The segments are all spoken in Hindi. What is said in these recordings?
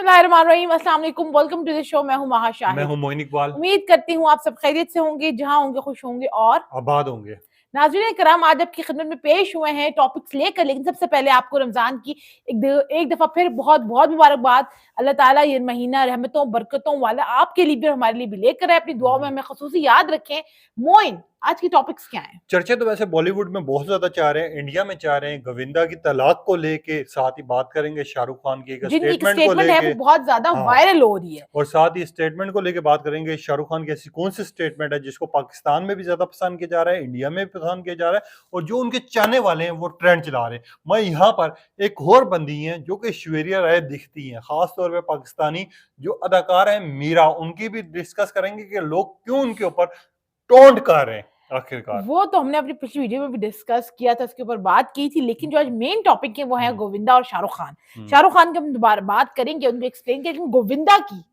बिस्मिल्लाहिर्रहमानिर्रहीम, अस्सलाम वालेकुम, वेलकम टू द शो। मैं हूं महा मैं शाहिद। हूं मोइन इकबाल। उम्मीद करती हूँ आप सब खैरियत से होंगे, जहां होंगे खुश होंगे। और आबाद होंगे। नाज़रीन कराम, आज आपकी खिदमत में पेश हुए हैं टॉपिक्स लेकर। लेकिन सबसे पहले आपको रमज़ान की एक दफ़ा फिर बहुत बहुत मुबारकबाद। अल्लाह ताला ये महीना रहमतों बरकतों वाला आपके लिए भी और हमारे लिए भी लेकर आए। अपनी दुआओं में हमें ख़ुसूसी याद रखें। मोइन, आज की टॉपिक्स क्या हैं? चर्चे तो वैसे बॉलीवुड में बहुत ज्यादा चाह रहे हैं, इंडिया में चाह रहे हैं। गोविंदा की तलाक को लेके साथ ही बात करेंगे शाहरुख खान की एक जिनकी एक स्टेटमेंट को स्टेटमेंट है लेके। वो बहुत ज्यादा हाँ, वायरल हो रही है। और साथ ही स्टेटमेंट को लेके बात करेंगे। शाहरुख खान की ऐसी कौन सी स्टेटमेंट है जिसको पाकिस्तान में भी ज्यादा पसंद किया जा रहा है, इंडिया में भी पसंद किया जा रहा है, और जो उनके चाहने वाले हैं वो ट्रेंड चला रहे हैं। मैं यहाँ पर एक और बंदी हैं जो कि ऐश्वर्या राय दिखती हैं, खासतौर पर पाकिस्तानी जो अदाकार है मीरा, उनकी भी डिस्कस करेंगे कि लोग क्यों उनके ऊपर टोंट कर रहे हैं आखिरकार। वो तो हमने अपनी पिछली वीडियो में भी डिस्कस किया था, उसके ऊपर बात की थी। लेकिन जो आज मेन टॉपिक है वो है गोविंदा और शाहरुख खान। शाहरुख खान की हम दोबारा बात करेंगे, उनको एक्सप्लेन करेंगे। लेकिन गोविंदा की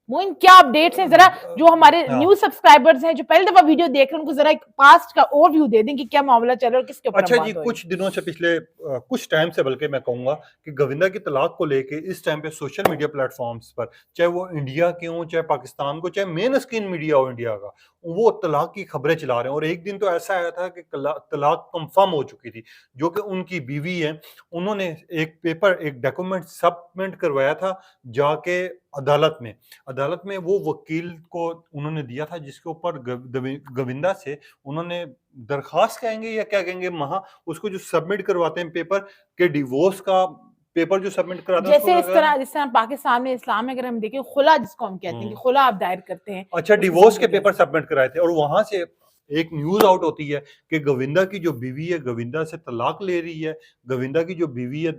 मोइन क्या अपडेट्स हैं, जरा जो हमारे हाँ, न्यू सब्सक्राइबर्स हैं जो पहली दफा वीडियो देख रहे हैं उनको जरा एक पास्ट का ओवरव्यू दे दें कि क्या मामला चल रहा है और किसके ऊपर अच्छा हम जी, बात हो रही कुछ दिनों से पिछले कुछ टाइम से बल्कि मैं कहूंगा कि गोविंदा की तलाक को लेके इस टाइम पे सोशल मीडिया प्लेटफॉर्म्स पर, चाहे वो इंडिया के हों, चाहे पाकिस्तान को, चाहे मेन स्क्रीन मीडिया हो इंडिया का, वो तलाक की खबरें चला रहे हैं। और एक दिन तो ऐसा आया था कि तलाक कंफर्म हो चुकी थी। जो कि उनकी बीवी है, उन्होंने एक पेपर, एक डॉक्यूमेंट सबमिट करवाया था जाके अदालत में वो वकील को उन्होंने दिया था, जिसके ऊपर गोविंदा से उन्होंने दरखास्त कहेंगे या क्या कहेंगे, महा उसको जो सबमिट करवाते हैं पेपर के डिवोर्स का पेपर जो सबमिट कराते हैं जैसे उसको। जिस तरह पाकिस्तान में इस्लाम में अगर हम देखें खुला जिसको हम कहते हैं कि खुला आप दायर करते हैं, अच्छा, उस डिवोर्स किस्म के को कह पेपर सकते हैं। सबमिट कराए थे, और वहां से एक न्यूज आउट होती है कि गोविंदा की जो बीवी है गोविंदा से तलाक ले रही है, गोविंदा की जो बीवी है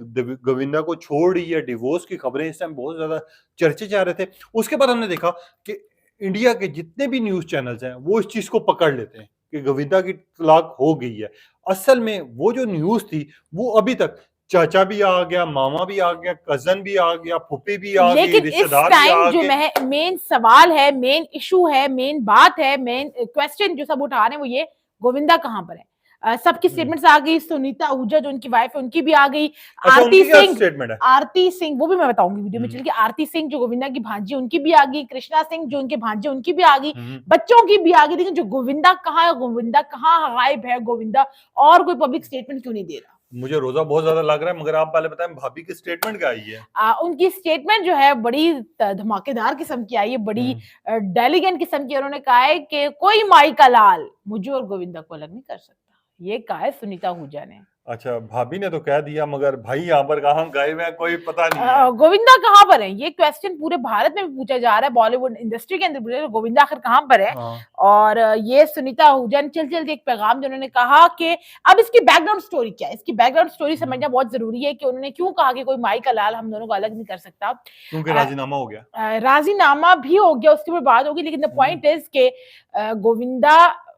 गोविंदा को छोड़ रही है। डिवोर्स की खबरें इस टाइम बहुत ज्यादा चर्चे जा रहे थे। उसके बाद हमने देखा कि इंडिया के जितने भी न्यूज चैनल्स हैं वो इस चीज को पकड़ लेते हैं कि गोविंदा की तलाक हो गई है। असल में वो जो न्यूज थी वो अभी तक, चाचा भी आ गया, मामा भी आ गया, कजन भी आ गया, फूफी भी आ गई, लेकिन इस रिश्तेदार भी टाइम आ जो गए। मेन सवाल है, मेन इशू है, मेन बात है, मेन क्वेश्चन जो सब उठा रहे हैं वो ये, गोविंदा कहाँ पर है? सबकी स्टेटमेंट्स आ गई। सुनीता आहूजा जो उनकी वाइफ है उनकी भी आ गई। अच्छा, आरती उनकी क्या सिंह, स्टेटमेंट है? आरती सिंह वो भी मैं बताऊंगी वीडियो में चल के। आरती सिंह जो गोविंदा की भांजी उनकी भी आ गई। कृष्णा सिंह जो उनके भांजे उनकी भी आ गई। बच्चों की भी आ गई। लेकिन जो गोविंदा कहाँ है, गोविंदा कहाँ गायब है गोविंदा, और कोई पब्लिक स्टेटमेंट क्यों नहीं दे रहा? मुझे रोजा बहुत ज्यादा लग रहा है, मगर आप पहले बताएं भाभी की स्टेटमेंट क्या आई है? उनकी स्टेटमेंट जो है बड़ी धमाकेदार किस्म की आई है, बड़ी डेलिगेंट किस्म की। उन्होंने कहा है कि कोई माई का लाल मुझे और गोविंदा को अलग नहीं कर सकता। ये कहा है सुनीता आहूजा ने। अच्छा, भाभी ने तो कह दिया, मगर भाई यहाँ पर कहाँ गायब है कोई पता नहीं है। गोविंदा कहाँ पर है, ये क्वेश्चन पूरे भारत में भी पूछा जा रहा है, बॉलीवुड इंडस्ट्री के अंदर पूछा जा रहा है, गोविंदा आखिर कहाँ पर है। और ये सुनीता आहूजा ने चल एक पैगाम जो उन्होंने कहा कि अब इसकी बैकग्राउंड स्टोरी क्या है, इसकी बैकग्राउंड स्टोरी समझना बहुत जरूरी है कि उन्होंने क्यों कहा कि कोई माई का लाल हम दोनों को अलग नहीं कर सकता। क्योंकि राजीनामा हो गया। राजीनामा भी हो गया, उसके ऊपर बात होगी। लेकिन द पॉइंट इज के गोविंदा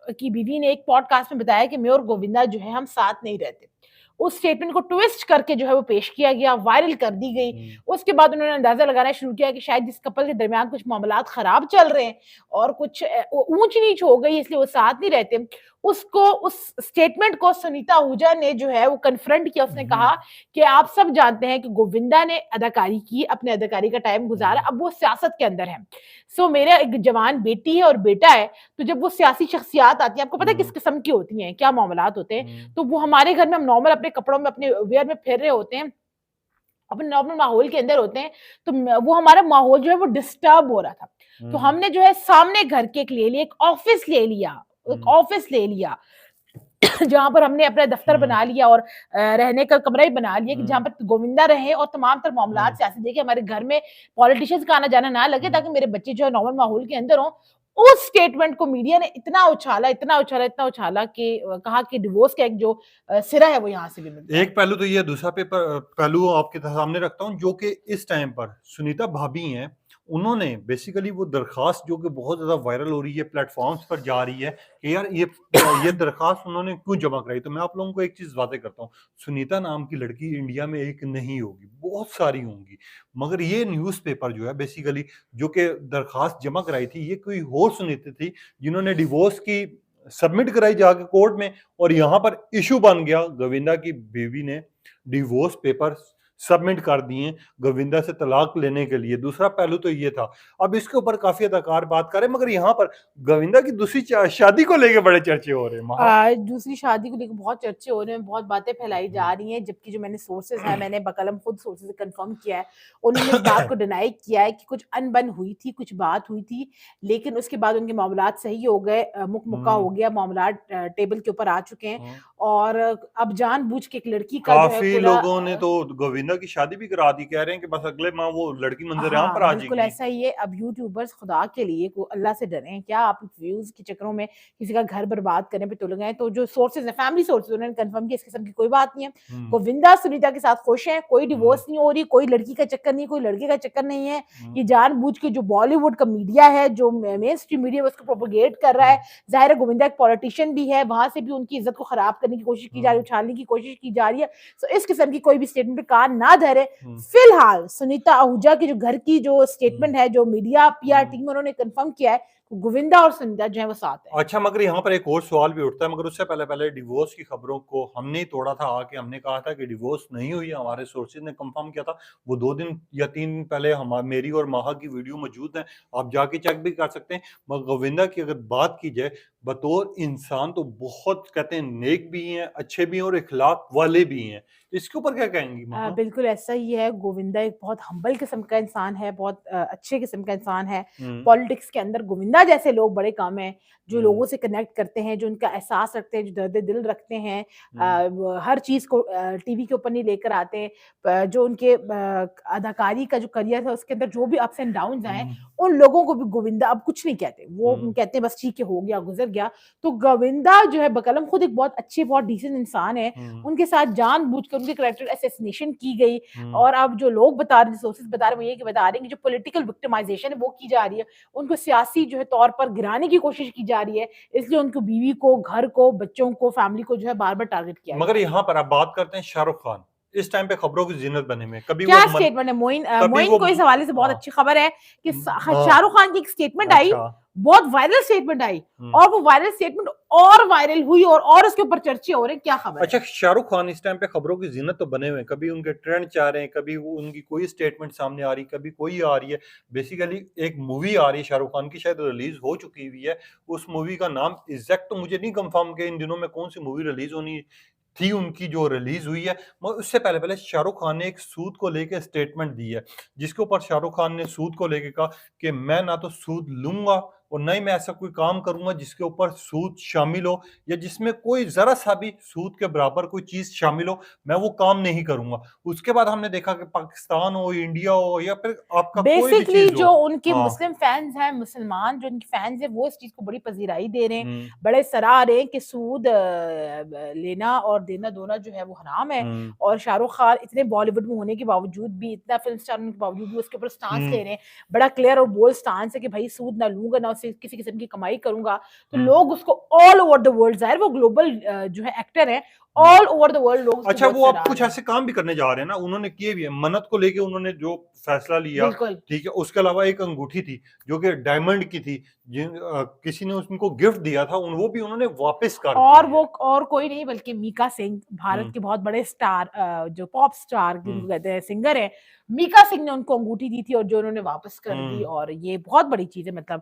की बीवी ने एक पॉडकास्ट में बताया कि मैं और गोविंदा जो है हम साथ नहीं रहते। उस स्टेटमेंट को ट्विस्ट करके जो है वो पेश किया गया, वायरल कर दी गई। उसके बाद उन्होंने अंदाजा लगाना शुरू किया कि शायद इस कपल के दरमियान कुछ मामलात खराब चल रहे हैं और कुछ ऊंच नीच हो गई, इसलिए वो साथ नहीं रहते। उसको, उस स्टेटमेंट को सुनीता आहूजा ने जो है वो कन्फ्रंट किया। उसने कहा कि आप सब जानते हैं कि गोविंदा ने अदाकारी की, अपने अदाकारी का टाइम गुजारा, अब वो सियासत के अंदर है। सो मेरा एक जवान बेटी है और बेटा है, तो जब वो सियासी शख्सियात आती है, आपको पता है किस किस्म की होती हैं, क्या मामलात होते हैं, तो वो हमारे घर में हम नॉर्मल अपने कपड़ों में, अपने वेयर में फिर रहे होते हैं, अपने नॉर्मल माहौल के अंदर होते हैं, तो वो हमारा माहौल जो है वो डिस्टर्ब हो रहा था। तो हमने जो है सामने घर के एक ले लिया, एक ऑफिस ले लिया, एक ऑफिस ले लिया जहां पर हमने अपना दफ्तर बना लिया और रहने का कमरा ही बना लिया कि जहां पर गोविंदा रहे और तमाम तर मामलात सियासी देखे, हमारे घर में पॉलिटिशियंस का आना जाना ना लगे, ताकि मेरे बच्चे जो है नॉर्मल माहौल के अंदर हों। उस स्टेटमेंट को मीडिया ने इतना उछाला, इतना उछाला, इतना उछाला कि कहा कि डिवोर्स का एक जो सिरा है वो यहाँ से भी मिलता है। एक पहलू तो ये, दूसरा पेपर पहलू आपके सामने रखता हूँ, जो कि इस टाइम पर सुनीता भाभी हैं, उन्होंने बेसिकली वो दरखास्त जो कि बहुत ज्यादा वायरल हो रही है, प्लेटफॉर्म्स पर जा रही है कि यार ये दरखास्त उन्होंने क्यों जमा कराई। तो मैं आप लोगों को एक चीज बातें करता हूँ, सुनीता नाम की लड़की इंडिया में एक नहीं होगी, बहुत सारी होंगी। मगर ये न्यूज़पेपर जो है बेसिकली जो कि दरखास्त जमा कराई थी, ये कोई और सुनीता थी जिन्होंने डिवोर्स की सबमिट कराई जाके कोर्ट में, और यहाँ पर इशू बन गया। गोविंदा की बीवी ने डिवोर्स पेपर सबमिट कर दिए गोविंदा से तलाक लेने के लिए। दूसरा पहलू तो ये था। अब इसके ऊपर काफी अदाकार बात करें, मगर यहाँ पर गोविंदा की दूसरी शादी को लेके बड़े चर्चे हो रहे हैं। दूसरी शादी को लेकर बहुत चर्चे हो रहे हैं, बहुत बातें फैलाई जा रही हैं, जबकि जो मैंने सोर्सेज हैं, मैंने बकलम खुद सोर्सेज से कंफर्म किया है, उन्होंने इस बात को डिनाई किया है कि कुछ अनबन हुई थी, कुछ बात हुई थी, लेकिन उसके बाद उनके मामलात सही हो गए, मुक्का हो गया, मामलात टेबल के ऊपर आ चुके हैं और अब जानबूझ के एक लड़की का जो है काफी खुला लोगों ने तो गोविंदा की शादी भी करा दी, कह रहे हैं कि बस अगले माह वो लड़की मंजर-आम पर हाँ, आ बिल्कुल जाएगी। ऐसा ही है। अब यूट्यूबर्स खुदा के लिए को अल्लाह से डरें, क्या आप व्यूज़ के चक्करों में किसी का घर बर्बाद करने पे तुल गए? तो जो सोर्सेज़ हैं, फैमिली सोर्सेज़ उन्होंने कन्फर्म किया इस किस्म की कोई बात नहीं है। हुँ, गोविंदा सुनीता के साथ खुश हैं, कोई हुँ, डिवोर्स नहीं हो रही, कोई लड़की का चक्कर नहीं, कोई लड़के का चक्कर नहीं है। हुँ, ये जानबूझ के जो बॉलीवुड का मीडिया है, जो मेन स्ट्रीम मीडिया है उसको प्रोपेगेट कर रहा हुँ, है। ज़ाहिर है गोविंदा एक पॉलिटिशियन भी है, वहाँ से भी उनकी इज़्ज़त को खराब करने की कोशिश की जा रही है, हुँ, उछालने की कोशिश की जा रही है। सो इस किस्म की कोई भी स्टेटमेंट पे कान ना धरे। हुँ, फिलहाल सुनीता आहूजा की जो घर की जो हुँ, स्टेटमेंट है, जो मीडिया पीआर हुँ। टीम है उन्होंने कंफर्म किया है, गोविंदा और सुनीता जो है वो साथ है। अच्छा, मगर यहाँ पर एक और सवाल भी उठता है, मगर उससे पहले डिवोर्स की खबरों को हमने ही तोड़ा था आके, हमने कहा था कि डिवोर्स नहीं हुई है, हमारे सोर्सेज़ ने कंफर्म किया था। वो 2 दिन या 3 दिन पहले मेरी और माहा की वीडियो मौजूद है, आप जाके चेक भी कर सकते हैं। मगर गोविंदा की अगर बात की जाए, बतौर इंसान तो बहुत कहते हैं नेक भी हैं, अच्छे भी हैं और इखलाक वाले भी हैं। इसके ऊपर क्या कहेंगी माहा? बिल्कुल ऐसा ही है, गोविंदा एक बहुत हम्बल किस्म का इंसान है, बहुत अच्छे किस्म का इंसान है। हुँ, पॉलिटिक्स के अंदर गोविंदा जैसे लोग बड़े कम हैं, जो हुँ, लोगों से कनेक्ट करते हैं, जो उनका एहसास रखते हैं, जो दर्द-ए-दिल रखते हैं। हुँ, व हर चीज़ को टीवी के ऊपर नहीं लेकर आते। जो उनके अदाकारी का जो करियर है, उसके अंदर जो भी अप्स एंड डाउन्स आए, हुँ, उन लोगों को भी गोविंदा अब कुछ नहीं कहते। वो हुँ, कहते हैं बस ठीक है, हो गया, गुज़र गया। तो गोविंदा जो है बकलम खुद एक बहुत अच्छे, बहुत डिसेंट इंसान है। हुँ, उनके साथ जानबूझकर उनके कैरेक्टर असैसिनेशन की गई हुँ। और अब जो लोग बता रहे हैं, सोर्सेज़ बता रहे हैं, वो ये कि बता रहे हैं कि जो पॉलिटिकल विक्टिमाइज़ेशन है वो की जा रही है। उनको सियासी जो है तौर पर गिराने की कोशिश की जा रही है, इसलिए उनको बीवी को, घर को, बच्चों को, फैमिली को जो है बार-बार टारगेट किया जा मगर रहा है। यहाँ पर आप बात करते हैं शाहरुख खान। इस टाइम पे खबरों की ज़ीनत बने हुए हैं। क्या स्टेटमेंट है कभी मोइन वो को इस हवाले से बहुत हाँ, अच्छी खबर है कि हाँ, शाहरुख खान की एक स्टेटमेंट आई, अच्छा। बहुत वायरल स्टेटमेंट आई हुँ। और वो वायरल स्टेटमेंट और वायरल हुई और उसके ऊपर चर्चे हो रहे हैं, क्या खबर है? अच्छा, शाहरुख खान इस टाइम पे खबरों की ज़ीनत तो बने हुए हैं। कभी उनके ट्रेंड चा रहे हैं, कभी वो उनकी कोई स्टेटमेंट सामने आ रही है, कभी कोई आ रही है। बेसिकली एक मूवी आ रही है शाहरुख खान की, शायद रिलीज़ हो चुकी हुई है। उस मूवी का नाम एग्ज़ैक्ट तो मुझे नहीं कन्फर्म कि इन दिनों में कौन-सी मूवी रिलीज़ होनी थी उनकी जो रिलीज़ हुई है। मगर उससे पहले-पहले शाहरुख खान ने एक सूद को लेके स्टेटमेंट दी है, जिसके ऊपर शाहरुख खान ने सूद को लेके कहा कि मैं ना तो सूद लूँगा और ना ही मैं ऐसा कोई काम करूँगा जिसके ऊपर सूद शामिल हो या जिसमें कोई ज़रा-सा भी सूद के बराबर कोई चीज़ शामिल हो, मैं वो काम नहीं करूँगा। उसके बाद हमने देखा कि पाकिस्तान हो, इंडिया हो या फिर आपका कोई भी बेसिकली चीज़ हो। जो उनके हाँ। मुस्लिम फैन्स हैं, मुसलमान जो उनके फैन्स हैं, वो इस चीज़ को बड़ी पज़ीराई दे रहे हैं, हुँ, बड़े सराह रहे हैं कि सूद ब लेना और देना-दोना जो है वो हराम है हुँ, और शाहरुख खान इतने बॉलीवुड में होने के बावजूद भी, इतना फ़िल्म स्टार होने के बावजूद भी उसके ऊपर स्टांस हुँ, ले रहे हैं। बड़ा क्लियर और बोल्ड स्टांस है कि भई सूद ना लूँगा, ना उससे किसी किस्म की कमाई करूँगा। तो हुँ, लोग उसको ऑल ओवर द वर्ल्ड, ज़ाहिर वो ग्लोबल जो है एक्टर हैं, हुँ। ऑल ओवर द वर्ल्ड लोग उसको अच्छा, बहुत वो अब सराह कुछ रहे हैं। ऐसे काम भी करने जा रहे हैं ना, उन्होंने किए भी हैं। मन्नत को लेके उन्होंने जो फैसला लिया, बिल्कुल। ठीक है? उसके अलावा एक अंगूठी थी, जो कि डायमंड की थी, किसी ने उनको गिफ्ट दिया था, वो भी उन्होंने वापस कर और दी वो है। और कोई नहीं बल्कि मीका सिंह, भारत हुँ, के बहुत बड़े स्टार जो पॉप स्टार हुँ, जिनको कहते हैं सिंगर हैं, मीका सिंह ने उनको अंगूठी दी थी और जो उन्होंने वापस कर दी हुँ, और ये बहुत बड़ी चीज़ है मतलब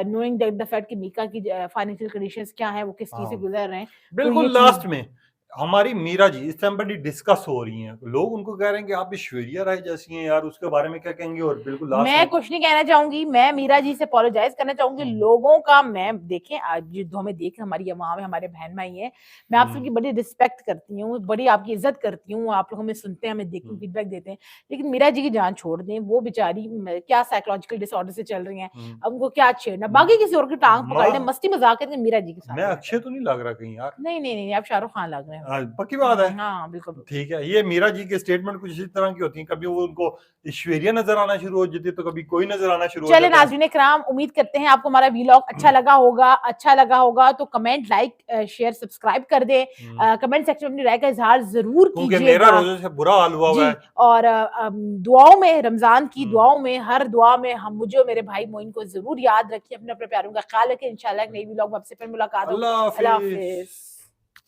नोइंग द फैक्ट कि मीका की फाइनेंशियल कंडीशंस क्या हैं, वो किस चीज़ से हाँ। गुज़र रहे हैं, तो ये बिल्कुल चीज़ लास्ट में हमारी मीरा जी इस टाइम बड़ी डिस्कस हो रही हैं। लोग उनको कह रहे हैं कि आप ऐश्वर्या राय जैसी हैं यार, उसके बारे में क्या कहेंगे? और बिल्कुल लास्ट मैं में कुछ नहीं कहना चाहूँगी, मैं मीरा जी से अपोलोजाइज़ करना चाहूँगी, हुँ, लोगों का मैं देखें जो हमें देख हमारी अवाम है, हमारे बहन-भाई हैं, मैं आप हुँ, सबकी बड़ी रिस्पेक्ट करती हूँ, बड़ी आपकी इज़्ज़त करती हूँ, आप लोग हमें सुनते हैं, हमें देखते हैं, हुँ, फीडबैक देते हैं, लेकिन मीरा जी की जान छोड़ दें, वो बेचारी क्या साइकोलॉजिकल डिसऑर्डर से चल रही हैं, हुँ, अब उनको क्या छेड़ना, हुँ, बाकी किसी और की टाँग पकड़ लें, माँ मस्ती-मज़ाक करके मीरा जी के साथ मैं जाया अक्षय करें। तो नहीं लग रहा कहीं यार? नहीं, नहीं, नहीं, आप शाहरुख खान लग रहे हैं। पक्की बात है? हाँ, बिल्कुल, बिल्कुल। ठीक है, ये मीरा जी के स्टेटमेंट कुछ इसी तरह की होती हैं, कभी वो उनको ऐश्वर्या नज़र आना शुरू हो जाती है, तो कभी कोई नज़र आना शुरू हो चलें जाता है। नाज़रीन इकराम, उम्मीद करते हैं आपको हमारा व्लॉग अच्छा लगा होगा तो कमेंट, लाइक, शेयर, सब्सक्राइब कर दें। हुँ, कमेंट सेक्शन में अपनी राय का इज़हार ज़रूर क्योंकि मेरा कीजिएगा। रोज़े से बुरा हाल हुआ हुआ जी, है। और दुआओं में रमज़ान की हुँ, दुआओं में, हर दुआ में हम मुझे और मेरे भाई मोइन को ज़रूर याद रखिए, अपने-अपने प्यारों का ख़्याल रखिए। इंशाल्लाह एक नई व्लॉग में आपसे फिर मुलाकात होगी। अल्लाह अल्लाह हाफ़िज़। हाफ़िज़।